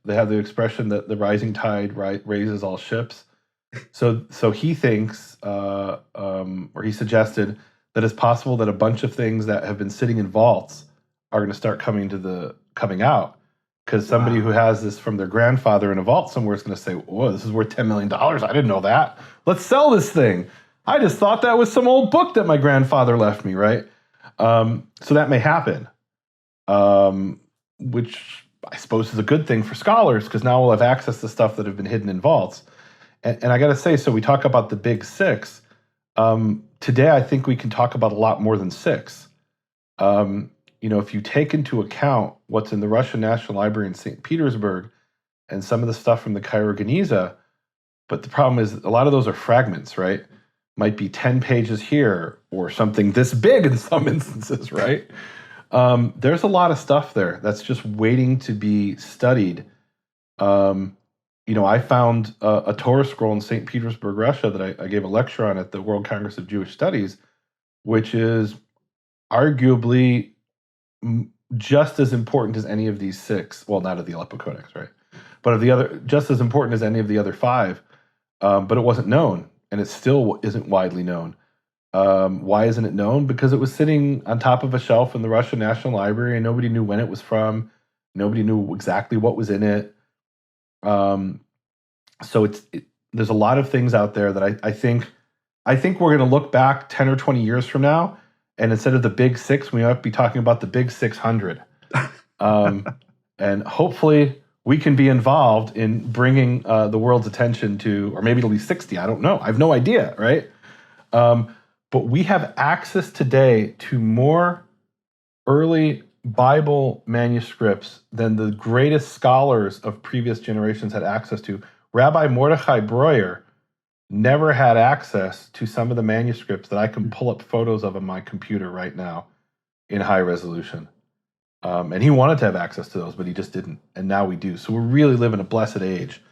they have the expression that the rising tide raises all ships. So he thinks, or he suggested that it's possible that a bunch of things that have been sitting in vaults are going to start coming out, because somebody who has this from their grandfather in a vault somewhere is going to say, "Whoa, this is worth $10 million. I didn't know that. Let's sell this thing. I just thought that was some old book that my grandfather left me," right? So that may happen, which I suppose is a good thing for scholars, because now we'll have access to stuff that have been hidden in vaults. And I got to say, so we talk about the big six. Today, I think we can talk about a lot more than six. If you take into account what's in the Russian National Library in St. Petersburg and some of the stuff from the Cairo Geniza, but the problem is a lot of those are fragments, right? Might be 10 pages here or something this big in some instances, right? There's a lot of stuff there that's just waiting to be studied. I found a Torah scroll in St. Petersburg, Russia, that I gave a lecture on at the World Congress of Jewish Studies, which is arguably just as important as any of these six. Well, not of the Aleppo Codex, right? But of the other, just as important as any of the other five. But it wasn't known, and it still isn't widely known. Why isn't it known? Because it was sitting on top of a shelf in the Russian National Library, and nobody knew when it was from. Nobody knew exactly what was in it. So there's a lot of things out there that I think we're going to look back 10 or 20 years from now, and instead of the big six, we might be talking about the big 600. And hopefully we can be involved in bringing the world's attention to, or maybe it'll be 60. I don't know. I have no idea, right? But we have access today to more early Bible manuscripts than the greatest scholars of previous generations had access to. Rabbi Mordechai Breuer never had access to some of the manuscripts that I can pull up photos of on my computer right now in high resolution. And he wanted to have access to those, but he just didn't. And now we do. So we really live in a blessed age.